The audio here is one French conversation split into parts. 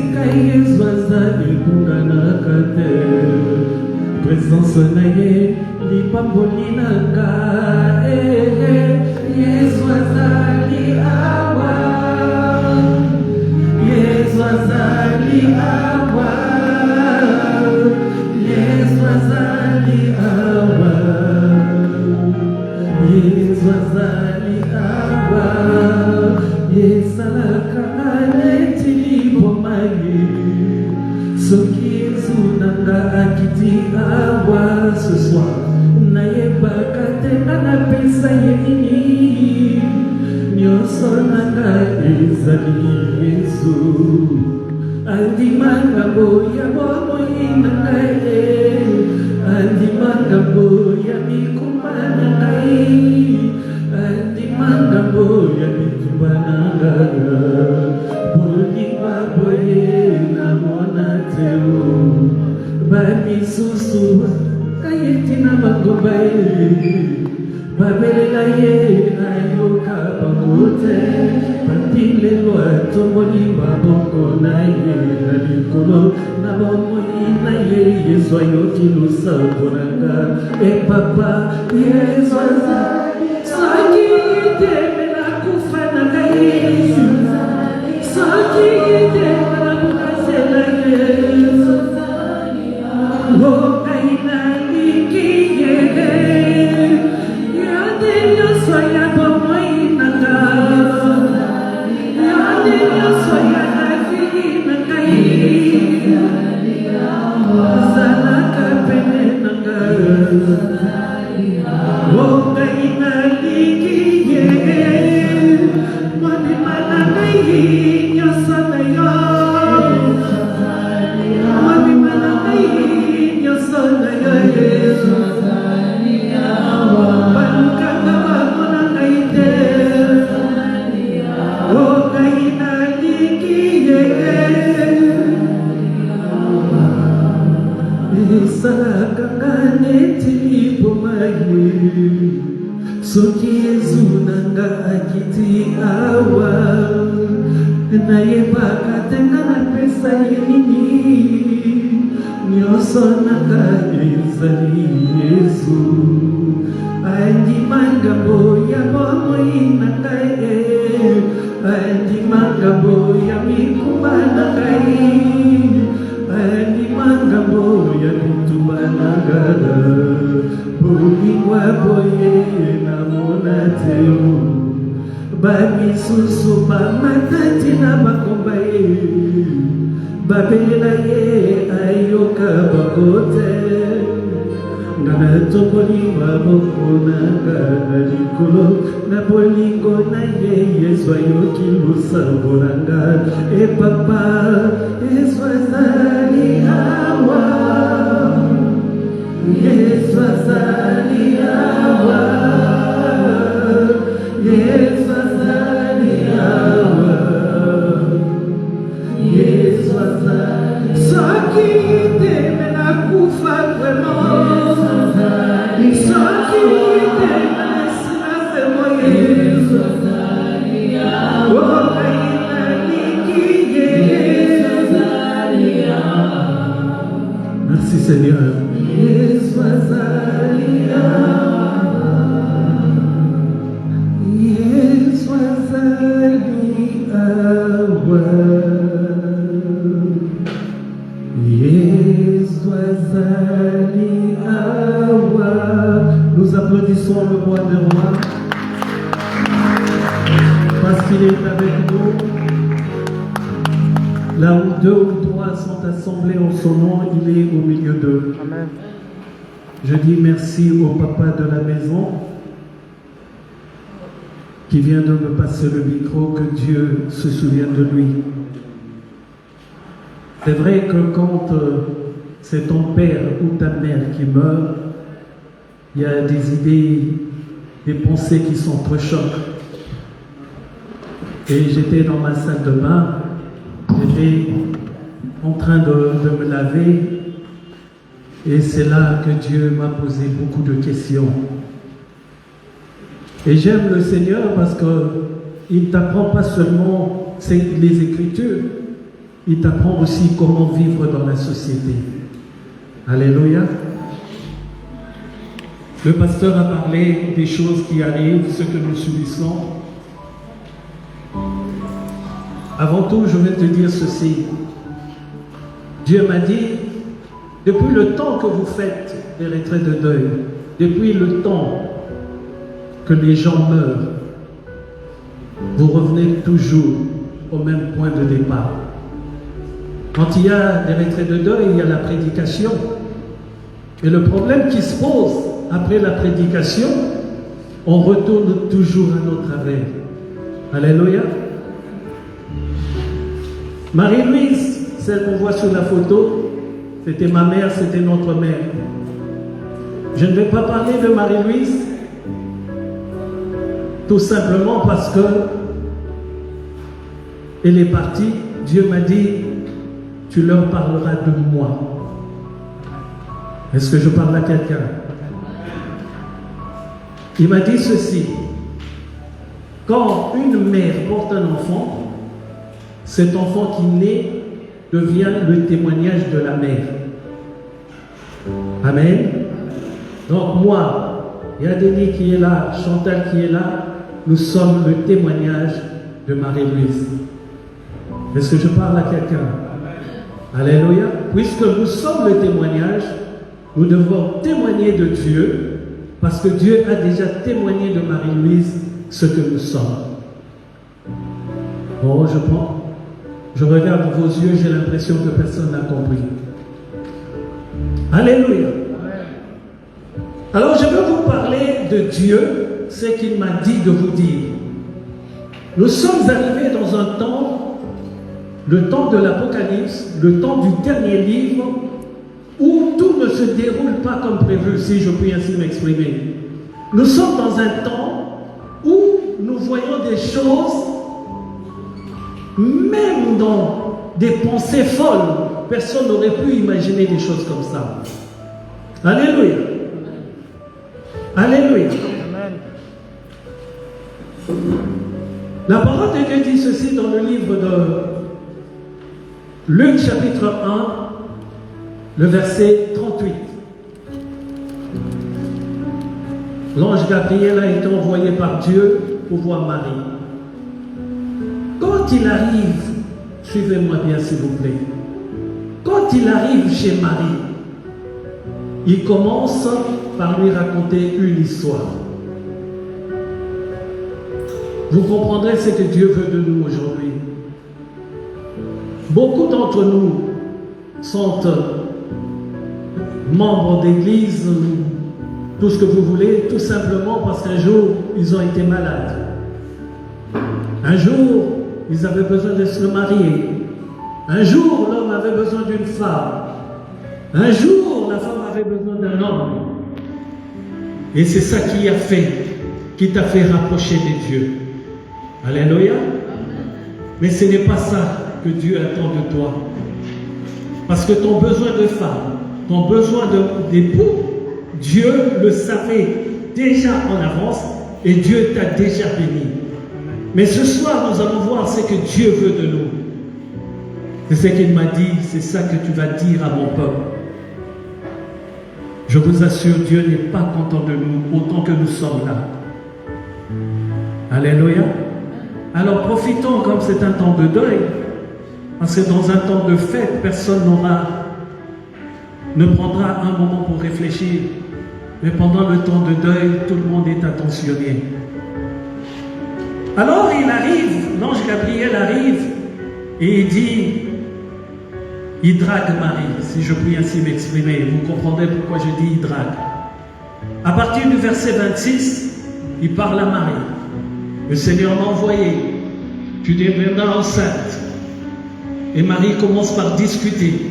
esika Yesu azali ekunganaka te présence na ye lipamboli nanga Yesu azali awa Yesu azali awa Yesu azali awa Yesu azali awa Yesalaka aleti libomaye soki Yesu nanga akiti awa ce soir nayebaka te nga napesa ye nini nyonso nanga ezali Yesu andimanga boya bomoi nanga ye andimanga boya mikuma nanga ye andimanga boya mitumba nanga bolinga boye namona teo bamisusu kayeti na bangoba ye babelela ye ayoka bango te batilelo atomboli maboko na ye na likolo na bomoi na ye Yesu ayoki losambo nanga papa Yesu azali soki iteme nakufa nanga ye soki iteme nakukasela ye okaina likiye yade nyonso ya bomoi nanga yade nyonso ya nafiki nanga zalaka pene nanga okaina likiye mobima nanga nyonso na yo mobima nanga nyonso na yo Yesu balukanga bamona ngai te okaina likiye esalaka nga neti libomaye soki Yesu nanga akiti awa nayebaka te nga napesa ye nini nyonso nanga ezali Yesu andimanga boya bomoi nanga ye andimanga boya mikuma nanga ye andimanga boya mitumba nanga bolingwa boye namona teo bamisusu bamatati na bakomba ye babelela ye ayoka bango te nga natongoli maboko nanga na likolo na bolingo na ye Yesu ayoki losambo nanga papa Yesu azali awa Yesu azali awa Yesu azali awa Yesu azali soki iteme nakufa vraiment soki iteme nasila semo Yesu azali awa okaina likiye Yesu azali awa merci Seigneur Yesu azali awa Yesu azali awa Yesu azali awa. Nous applaudissons le roi des rois parce qu'il est avec nous. Là où deux ou trois sont assemblés en son nom, il est au milieu d'eux. Amen. Je dis merci au papa de la maison qui vient de me passer le micro, que Dieu se souvienne de lui. C'est vrai que quand c'est ton père ou ta mère qui meurt, il y a des idées, des pensées qui s'entrechoquent. Et j'étais dans ma salle de bain, j'étais en train de me laver, et c'est là que Dieu m'a posé beaucoup de questions. Et j'aime le Seigneur parce qu'il ne t'apprend pas seulement les Écritures, il t'apprend aussi comment vivre dans la société. Alléluia. Le pasteur a parlé des choses qui arrivent, ce que nous subissons. Avant tout, je vais te dire ceci. Dieu m'a dit, depuis le temps que vous faites des retraits de deuil, depuis le temps que les gens meurent, vous revenez toujours au même point de départ. Quand il y a des retraits de deuil, il y a la prédication. Et le problème qui se pose après la prédication, on retourne toujours à nos travers. Alléluia. Marie-Louise, celle qu'on voit sur la photo, c'était ma mère, c'était notre mère. Je ne vais pas parler de Marie-Louise, tout simplement parce que elle est partie. Dieu m'a dit, tu leur parleras de moi. Est-ce que je parle à quelqu'un? Il m'a dit ceci. Quand une mère porte un enfant, cet enfant qui naît devient le témoignage de la mère. Amen. Donc moi, il y a Denis qui est là, Chantal qui est là, nous sommes le témoignage de Marie-Louise. Est-ce que je parle à quelqu'un? Alléluia. Puisque nous sommes le témoignage, nous devons témoigner de Dieu, parce que Dieu a déjà témoigné de Marie-Louise ce que nous sommes. Bon, je regarde vos yeux, j'ai l'impression que personne n'a compris. Alléluia. Alors je veux vous parler de Dieu, ce qu'il m'a dit de vous dire. Nous sommes arrivés dans un temps, le temps de l'Apocalypse, le temps du dernier livre, où tout ne se déroule pas comme prévu, si je puis ainsi m'exprimer. Nous sommes dans un temps où nous voyons des choses, même dans des pensées folles, personne n'aurait pu imaginer des choses comme ça. Alléluia. Alléluia. La parole de Dieu dit ceci dans le livre de Luc chapitre 1, le verset 38. L'ange Gabriel a été envoyé par Dieu pour voir Marie. Quand il arrive, suivez-moi bien s'il vous plaît, quand il arrive chez Marie, il commence par lui raconter une histoire. Vous comprendrez ce que Dieu veut de nous aujourd'hui. Beaucoup d'entre nous sont membres d'église, tout ce que vous voulez, tout simplement parce qu'un jour, ils ont été malades. Un jour, ils avaient besoin de se marier. Un jour, l'homme avait besoin d'une femme. Un jour, la femme avait besoin d'un homme. Et c'est ça qui t'a fait rapprocher de Dieu. Alléluia. Mais ce n'est pas ça que Dieu attend de toi. Parce que ton besoin de femme, ton besoin d'époux, Dieu le savait déjà en avance et Dieu t'a déjà béni. Mais ce soir, nous allons voir ce que Dieu veut de nous. C'est ce qu'il m'a dit, c'est ça que tu vas dire à mon peuple. Je vous assure, Dieu n'est pas content de nous autant que nous sommes là. Alléluia. Alors profitons comme c'est un temps de deuil, parce que dans un temps de fête, personne ne prendra un moment pour réfléchir. Mais pendant le temps de deuil, tout le monde est attentionné. Alors il arrive, l'ange Gabriel arrive et il dit, il drague Marie, si je puis ainsi m'exprimer. Vous comprendrez pourquoi je dis il drague. À partir du verset 26, il parle à Marie. Le Seigneur m'a envoyé, tu deviendras enceinte. Et Marie commence par discuter.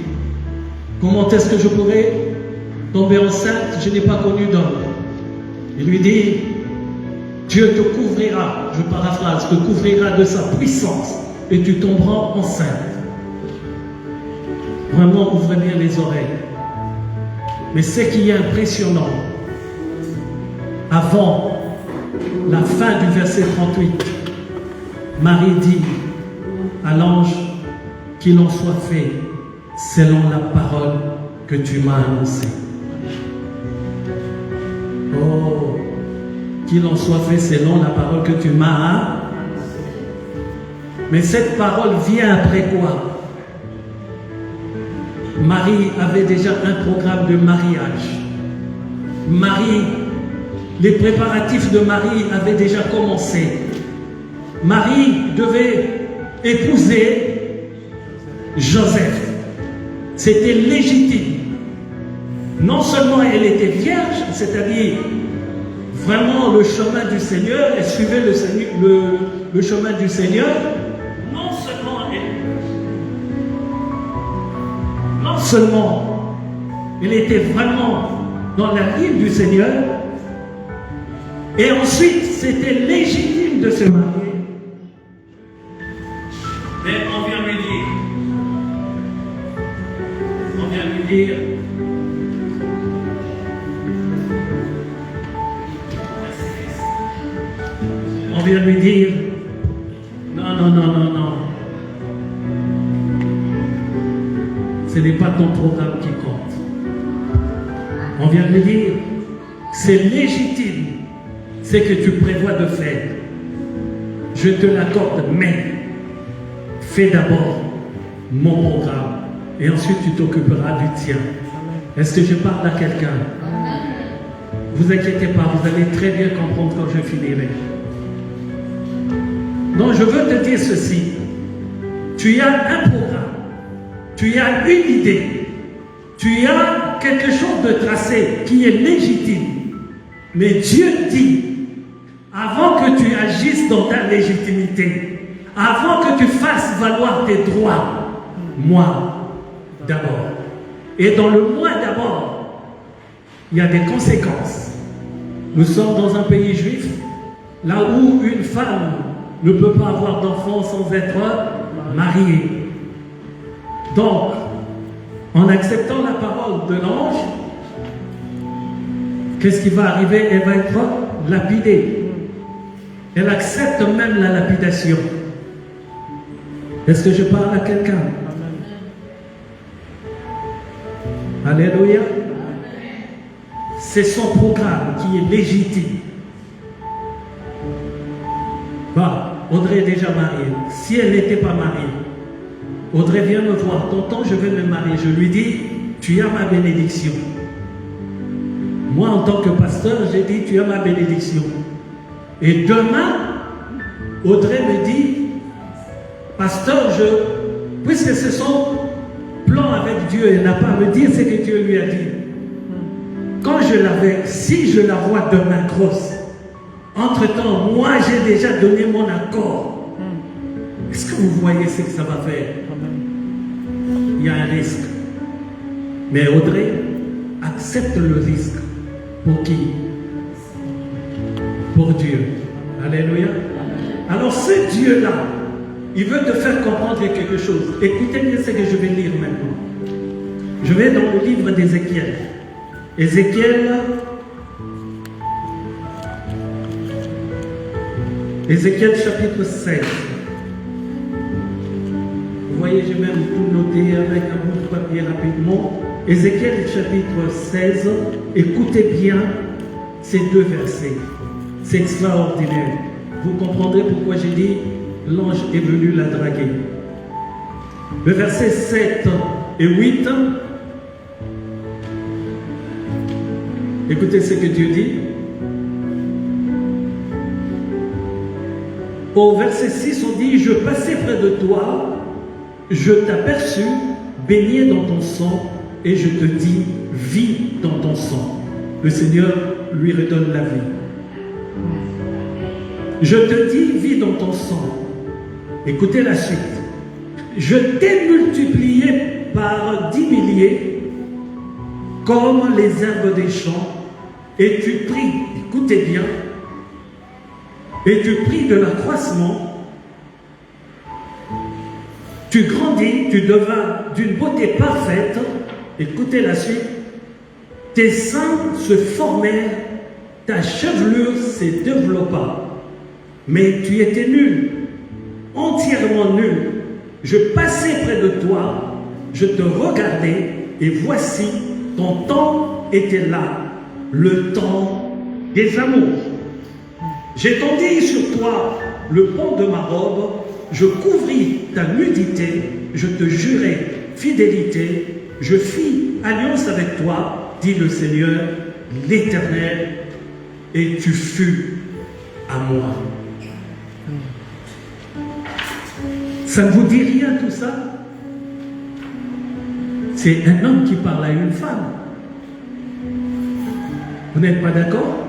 Comment est-ce que je pourrais tomber enceinte? Je n'ai pas connu d'homme. Il lui dit, Dieu te couvrira, je paraphrase, te couvrira de sa puissance et tu tomberas enceinte. Vraiment, ouvrez bien les oreilles. Mais ce qui est impressionnant, avant la fin du verset 38, Marie dit à l'ange qu'il en soit fait selon la parole que tu m'as annoncée. Oh, qu'il en soit fait selon la parole que tu m'as annoncée. Mais cette parole vient après quoi? Marie avait déjà un programme de mariage. Marie, les préparatifs de Marie avaient déjà commencé. Marie devait épouser Joseph. C'était légitime. Non seulement elle était vierge, c'est-à-dire vraiment le chemin du Seigneur, elle suivait le chemin du Seigneur. Non seulement elle était vraiment dans la ligne du Seigneur, et ensuite c'était légitime de se marier. Mais on vient lui dire, non. Ce n'est pas ton programme qui compte. On vient de dire, c'est légitime ce que tu prévois de faire. Je te l'accorde, mais fais d'abord mon programme et ensuite tu t'occuperas du tien. Est-ce que je parle à quelqu'un? Vous inquiétez pas, vous allez très bien comprendre quand je finirai. Donc je veux te dire ceci. Tu as un programme, tu as une idée, tu as quelque chose de tracé qui est légitime. Mais Dieu dit, avant que tu agisses dans ta légitimité, avant que tu fasses valoir tes droits, moi d'abord. Et dans le moi d'abord, il y a des conséquences. Nous sommes dans un pays juif, là où une femme ne peut pas avoir d'enfant sans être mariée. Donc, en acceptant la parole de l'ange, qu'est-ce qui va arriver? Elle va être lapidée. Elle accepte même la lapidation. Est-ce que je parle à quelqu'un? Alléluia. C'est son programme qui est légitime. Bah, Audrey est déjà mariée. Si elle n'était pas mariée, Audrey vient me voir. Tonton, je vais me marier. Je lui dis, tu as ma bénédiction. Moi, en tant que pasteur, j'ai dit, tu as ma bénédiction. Et demain, Audrey me dit, pasteur, puisque c'est son plan avec Dieu, elle n'a pas à me dire ce que Dieu lui a dit. Quand si je la vois demain grosse, entre-temps, moi j'ai déjà donné mon accord. Est-ce que vous voyez ce que ça va faire? Il y a un risque. Mais Audrey accepte le risque. Pour qui? Pour Dieu. Alléluia. Alors ce Dieu-là, il veut te faire comprendre quelque chose. Écoutez bien ce que je vais lire maintenant. Je vais dans le livre d'Ézéchiel. Ézéchiel chapitre 16. Vous voyez, j'ai même tout noté avec un bout de papier rapidement. Ézéchiel chapitre 16. Écoutez bien ces deux versets. C'est extraordinaire. Vous comprendrez pourquoi j'ai dit l'ange est venu la draguer. Le verset 7 et 8. Écoutez ce que Dieu dit. Au verset 6, on dit, je passais près de toi, je t'aperçus, baigné dans ton sang, et je te dis, vis dans ton sang. Le Seigneur lui redonne la vie. Je te dis, vis dans ton sang. Écoutez la suite. Je t'ai multiplié par 10 milliers, comme les herbes des champs, et tu pris, écoutez bien, et tu pris de l'accroissement, tu grandis, tu devins d'une beauté parfaite, écoutez la suite, tes seins se formèrent, ta chevelure se développa, mais tu étais nul, entièrement nul, Je passais près de toi, je te regardais, et voici, ton temps était là, le temps des amours. J'étendis sur toi le pan de ma robe, je couvris ta nudité, je te jurai fidélité, je fis alliance avec toi, dit le Seigneur, l'Éternel, et tu fus à moi. Ça ne vous dit rien tout ça? C'est un homme qui parle à une femme. Vous n'êtes pas d'accord?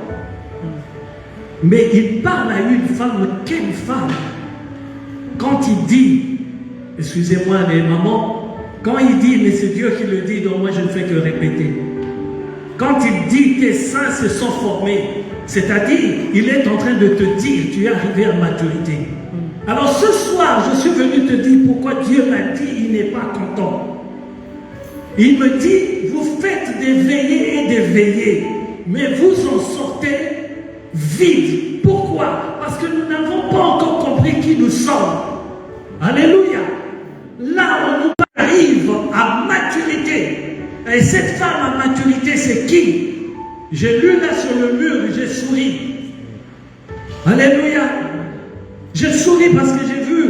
Mais il parle à une femme. Quelle femme? Quand il dit, excusez-moi les mamans, quand il dit, mais c'est Dieu qui le dit, donc moi je ne fais que répéter. Quand il dit tes seins se sont formés, c'est-à-dire, il est en train de te dire, tu es arrivé à maturité. Alors ce soir, je suis venu te dire pourquoi Dieu m'a dit, il n'est pas content. Il me dit, vous faites des veillées et des veillées, mais vous en sortez vide. Pourquoi? Parce que nous n'avons pas encore compris qui nous sommes. Alléluia. Là, on nous arrive à maturité. Et cette femme à maturité, c'est qui? J'ai lu là sur le mur, j'ai souri. Alléluia. Je souris parce que j'ai vu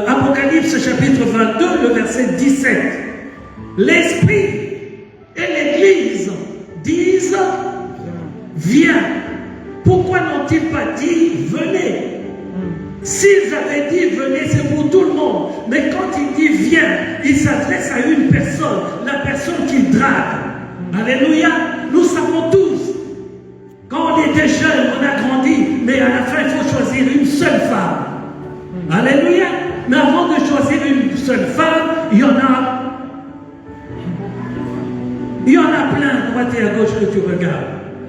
Apocalypse chapitre 22, le verset 17. L'Esprit et l'Église disent, viens. Pourquoi n'ont-ils pas dit, venez? S'ils avaient dit, venez, c'est pour tout le monde. Mais quand il dit, viens, il s'adresse à une personne, la personne qu'il drague. Alléluia. Nous savons tous, quand on était jeunes, on a grandi, mais à la fin, il faut choisir une seule femme. Alléluia. Mais avant de choisir une seule femme, il y en a plein à droite et à gauche que tu regardes.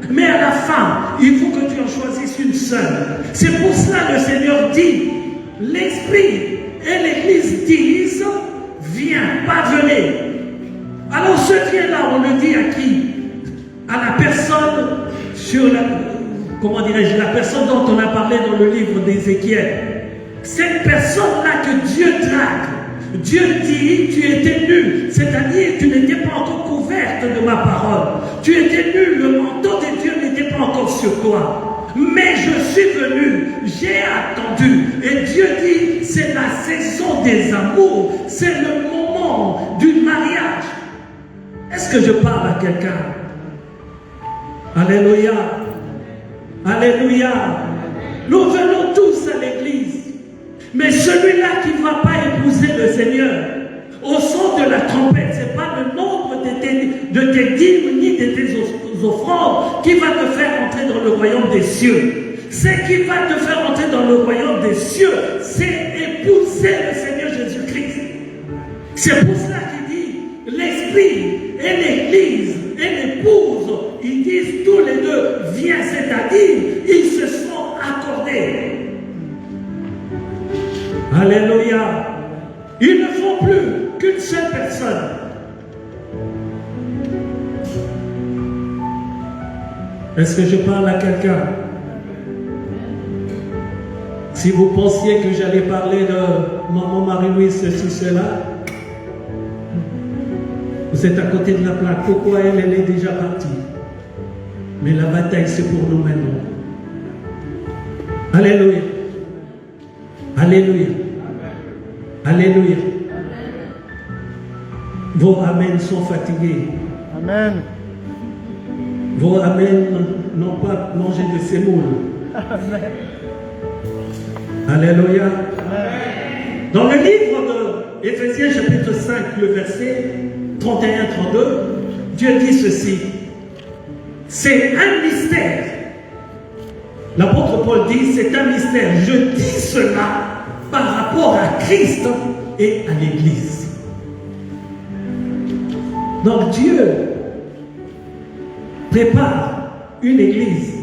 Mais à la fin, il faut que tu en choisisses une seule. C'est pour cela que le Seigneur dit, l'Esprit et l'Église disent, viens, pas venez. Alors ce vient-là, on le dit à qui? À la personne sur la, comment dirais-je, la personne dont on a parlé dans le livre d'Ézéchiel. Cette personne-là que Dieu drague, Dieu dit, tu étais nu, c'est-à-dire tu n'étais pas encore couverte de ma parole. Tu étais nu, le manteau de Dieu n'était pas encore sur toi. Mais je suis venu, j'ai attendu. Et Dieu dit, c'est la saison des amours, c'est le moment du mariage. Est-ce que je parle à quelqu'un? Alléluia. Alléluia. Nous venons tous à l'église. Mais celui-là qui ne va pas épouser le Seigneur, au son de la trompette, ce n'est pas le nombre de tes dîmes ni de tes offrandes qui va te faire entrer dans le royaume des cieux. Ce qui va te faire entrer dans le royaume des cieux, c'est épouser le Seigneur Jésus-Christ. C'est pour cela qu'il dit, l'Esprit et l'Église et l'épouse, ils disent tous les deux, viens, c'est-à-dire, ils se sont accordés. Alléluia. Ils ne font plus qu'une seule personne. Est-ce que je parle à quelqu'un? Si vous pensiez que j'allais parler de maman Marie-Louise, ceci, cela, vous êtes à côté de la plaque. Pourquoi elle est déjà partie? Mais la bataille, c'est pour nous maintenant. Alléluia. Alléluia. Alléluia. Vos amens sont fatigués. Amen. Vos amens n'ont pas mangé de sémoule. Amen. Alléluia. Amen. Dans le livre de Éphésiens chapitre 5, le verset 31-32, Dieu dit ceci. C'est un mystère. L'apôtre Paul dit, c'est un mystère. Je dis cela par rapport à Christ et à l'Église. Donc Dieu prépare une Église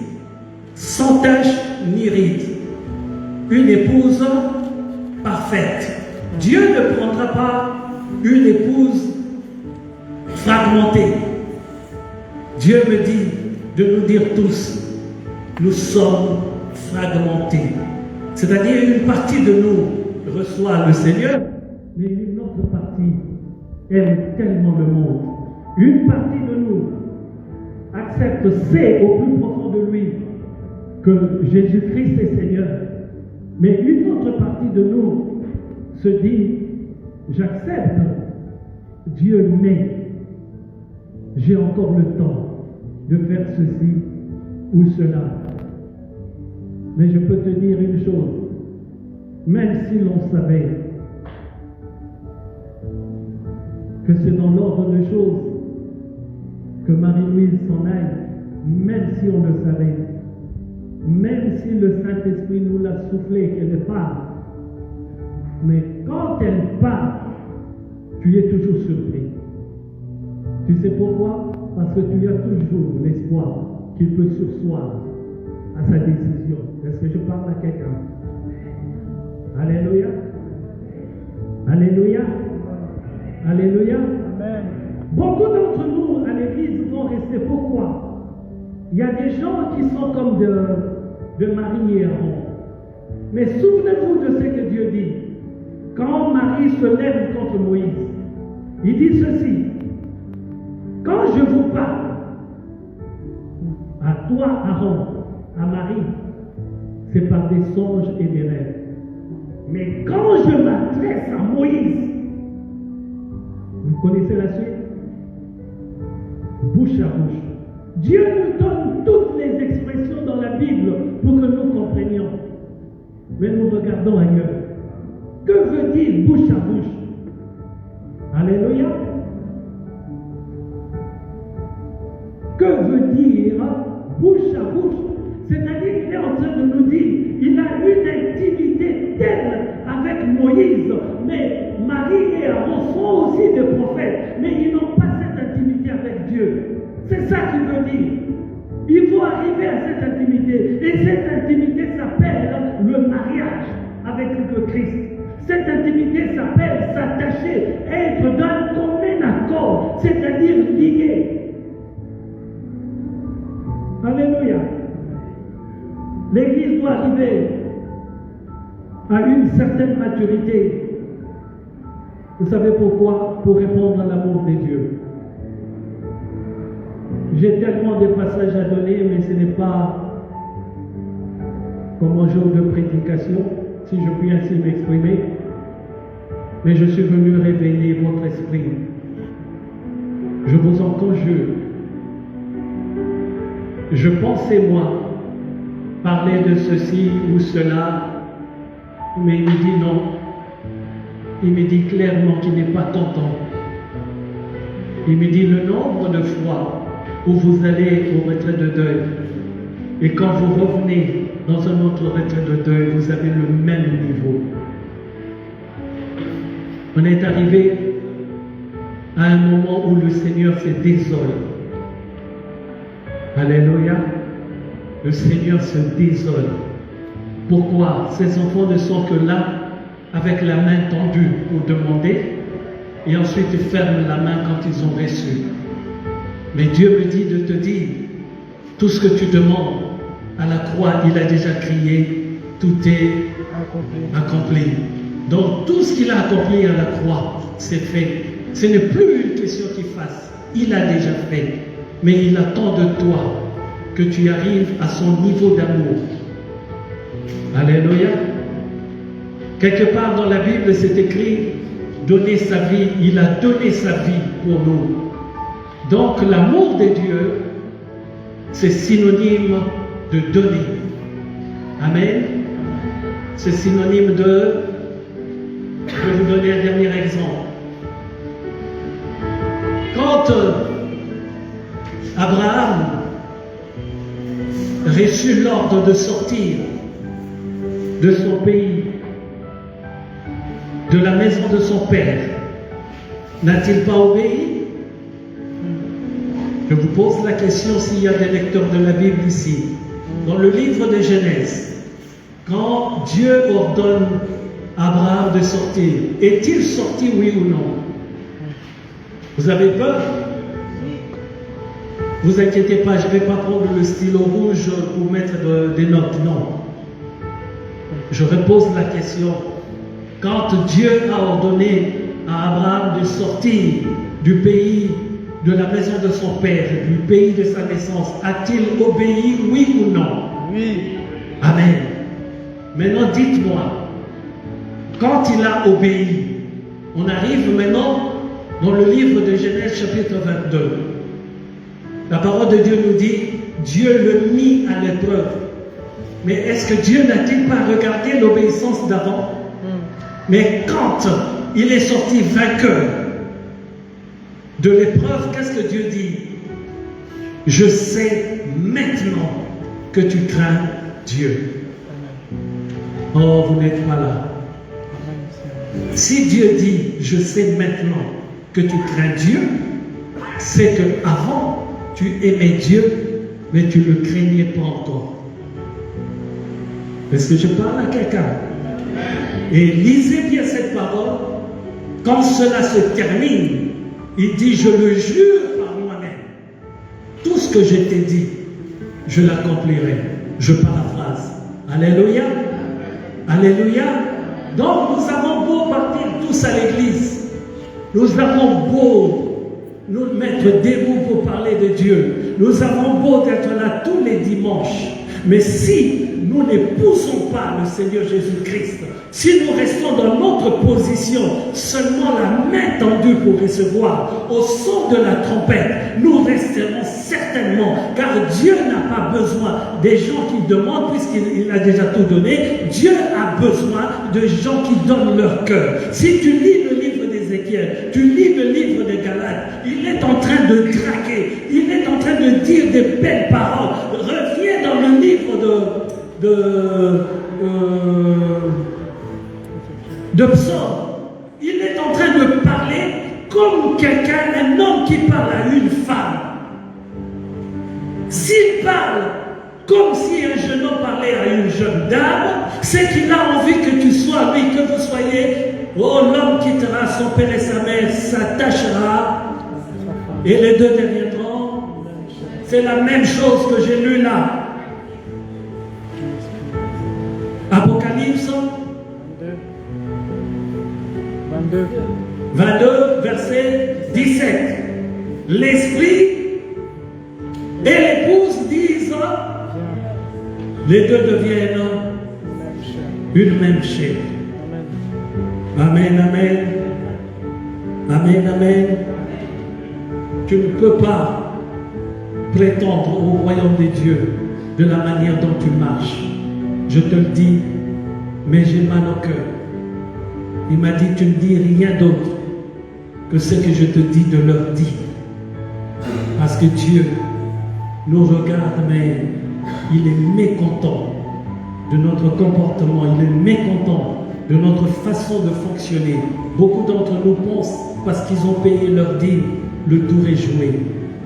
sans tache ni ride, une épouse parfaite. Dieu ne prendra pas une épouse fragmentée. Dieu me dit de nous dire tous, nous sommes fragmentés. C'est-à-dire une partie de nous reçoit le Seigneur, mais une autre partie aime tellement le monde. Une partie de nous accepte, sait au plus profond de lui que Jésus-Christ est Seigneur. Mais une autre partie de nous se dit, j'accepte, Dieu m'aime, j'ai encore le temps de faire ceci ou cela. Mais je peux te dire une chose, même si l'on savait que c'est dans l'ordre des choses que Marie-Louise s'en aille, même si on le savait, même si le Saint-Esprit nous l'a soufflé qu'elle part, mais quand elle part, tu es toujours surpris. Tu sais pourquoi? Parce que tu as toujours l'espoir qu'il peut surseoir à sa décision. Est-ce que je parle à quelqu'un? Alléluia. Alléluia. Alléluia. Amen. Beaucoup d'entre nous à l'église vont rester. Pourquoi? Il y a des gens qui sont comme de Marie et Aaron. Mais souvenez-vous de ce que Dieu dit. Quand Marie se lève contre Moïse, il dit ceci. Quand je vous parle, à toi, Aaron, à Marie, c'est par des songes et des rêves. Mais quand je m'adresse à Moïse, vous connaissez la suite? Bouche à bouche. Dieu nous donne toutes les expressions dans la Bible pour que nous comprenions. Mais nous regardons ailleurs. Que veut dire bouche à bouche? Alléluia. Que veut dire bouche à bouche? C'est-à-dire qu'il est en train de nous dire, il a une intimité telle avec Moïse, mais Marie et Aaron sont aussi des prophètes, mais ils n'ont pas cette intimité avec Dieu. C'est ça qu'il veut dire. Il faut arriver à cette intimité, et cette intimité s'appelle le mariage avec le Christ. Cette intimité s'appelle s'attacher, être d'un commun accord, c'est-à-dire lié. Alléluia. L'Église doit arriver à une certaine maturité. Vous savez pourquoi? Pour répondre à l'amour de Dieu. J'ai tellement de passages à donner, mais ce n'est pas comme un jour de prédication, si je puis ainsi m'exprimer. Mais je suis venu réveiller votre esprit. Je vous en conjure. Je pensais, moi, parler de ceci ou cela, mais il me dit non. Il me dit clairement qu'il n'est pas ton temps. Il me dit le nombre de fois où vous allez au retrait de deuil, et quand vous revenez dans un autre retrait de deuil, vous avez le même niveau. On est arrivé à un moment où le Seigneur se désole. Alléluia. Le Seigneur se désole. Pourquoi? Ces enfants ne sont que là avec la main tendue pour demander, et ensuite ils ferment la main quand ils ont reçu. Mais Dieu me dit de te dire, tout ce que tu demandes à la croix, il a déjà crié, tout est accompli. Donc tout ce qu'il a accompli à la croix, c'est fait. Ce n'est plus une question qu'il fasse, il a déjà fait. Mais il attend de toi que tu arrives à son niveau d'amour. Alléluia. Quelque part dans la Bible, c'est écrit, donner sa vie, il a donné sa vie pour nous. Donc l'amour de Dieu, c'est synonyme de donner. Amen. C'est synonyme de... Je vais vous donner un dernier exemple. Quand Abraham reçut l'ordre de sortir de son pays, de la maison de son père, n'a-t-il pas obéi? Je vous pose la question s'il y a des lecteurs de la Bible ici. Dans le livre de Genèse, quand Dieu ordonne à Abraham de sortir, est-il sorti, oui ou non? Vous avez peur? Vous inquiétez pas, je ne vais pas prendre le stylo rouge pour mettre des notes, non. Je repose la question. Quand Dieu a ordonné à Abraham de sortir du pays, de la maison de son père, du pays de sa naissance, a-t-il obéi, oui ou non? Oui. Amen. Maintenant, dites-moi, quand il a obéi, on arrive maintenant dans le livre de Genèse chapitre 22. La parole de Dieu nous dit, Dieu le mit à l'épreuve. Mais est-ce que Dieu n'a-t-il pas regardé l'obéissance d'avant? Mais quand il est sorti vainqueur de l'épreuve, qu'est-ce que Dieu dit? Je sais maintenant que tu crains Dieu. Oh, vous n'êtes pas là. Si Dieu dit, je sais maintenant que tu crains Dieu, c'est que avant tu aimais Dieu, mais tu ne le craignais pas encore. Est-ce que je parle à quelqu'un? Et lisez bien cette parole. Quand cela se termine, il dit, je le jure par moi-même. Tout ce que je t'ai dit, je l'accomplirai. Je paraphrase. Alléluia. Alléluia. Donc nous avons beau partir tous à l'église. Nous avons beau nous mettre debout pour parler de Dieu. Nous avons beau d'être là tous les dimanches. Mais si nous n'épousons pas le Seigneur Jésus-Christ, si nous restons dans notre position, seulement la main tendue pour recevoir, au son de la trompette, nous resterons certainement, car Dieu n'a pas besoin des gens qui demandent, puisqu'il a déjà tout donné. Dieu a besoin de gens qui donnent leur cœur. Si tu lis le livre d'Ézéchiel, tu lis le livre de Galates, il est en train de craquer, il est en train de dire des belles paroles. Reviens dans le livre de Psaume. Il est en train de parler comme quelqu'un, un homme qui parle à une femme. S'il parle comme si un jeune homme parlait à une jeune dame, c'est qu'il a envie que tu sois, lui, que vous soyez, oh, l'homme quittera son père et sa mère, s'attachera, et les deux deviendront. C'est la même chose que j'ai lu là. Apocalypse 22, verset 17. L'esprit et l'épouse disent, les deux deviennent une même chair. Amen, amen. Amen, amen. Tu ne peux pas prétendre au royaume de Dieu de la manière dont tu marches. Je te le dis, mais j'ai mal au cœur. Il m'a dit, tu ne dis rien d'autre que ce que je te dis de leur dire. Parce que Dieu nous regarde, mais il est mécontent de notre comportement, il est mécontent de notre façon de fonctionner. Beaucoup d'entre nous pensent, parce qu'ils ont payé leur dîme, le tour est joué.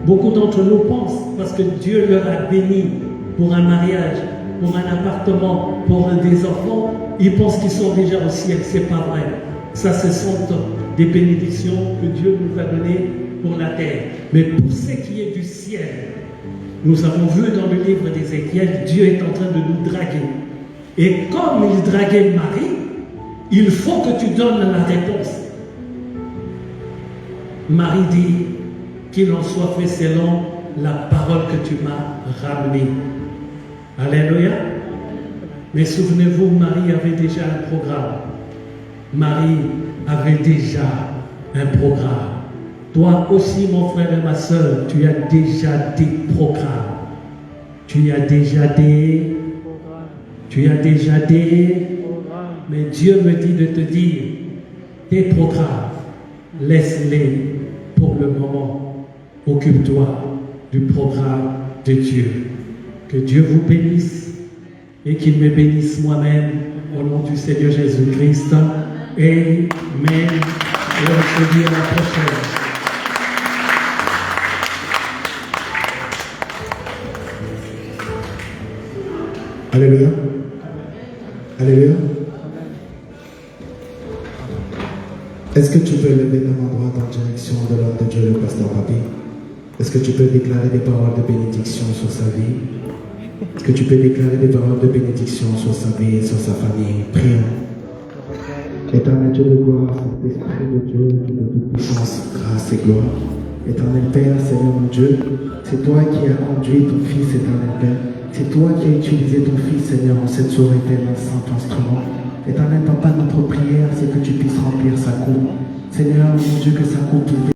Beaucoup d'entre nous pensent, parce que Dieu leur a béni pour un mariage, pour un appartement, pour des enfants, ils pensent qu'ils sont déjà au ciel. C'est pas vrai. Ça, ce sont des bénédictions que Dieu nous a données pour la terre. Mais pour ce qui est du ciel, nous avons vu dans le livre d'Ézéchiel, Dieu est en train de nous draguer. Et comme il draguait Marie, il faut que tu donnes la réponse. Marie dit qu'il en soit fait selon la parole que tu m'as ramenée. Alléluia. Mais souvenez-vous, Marie avait déjà un programme. Marie avait déjà un programme. Toi aussi, mon frère et ma soeur, tu as déjà des programmes. Tu as déjà des... Mais Dieu me dit de te dire, tes programmes, laisse-les pour le moment. Occupe-toi du programme de Dieu. Que Dieu vous bénisse et qu'il me bénisse moi-même au nom du Seigneur Jésus-Christ. Amen. Et on se dit à la prochaine. Alléluia. Alléluia. Est-ce que tu peux lever ta main droite en direction de l'homme de Dieu, le pasteur Papi? Est-ce que tu peux déclarer des paroles de bénédiction sur sa vie? Est-ce que tu peux déclarer des paroles de bénédiction sur sa vie et sur sa famille? Prions. Éternel Dieu de gloire, Saint-Esprit de Dieu, Dieu de toute puissance, grâce et gloire. Éternel Père, Seigneur mon Dieu, c'est toi qui as conduit ton Fils, Éternel Père. C'est toi qui as utilisé ton Fils, Seigneur, en cette soirée, tel un saint instrument. Éternel Papa, notre prière, c'est que tu puisses remplir sa coupe. Seigneur mon Dieu, que sa coupe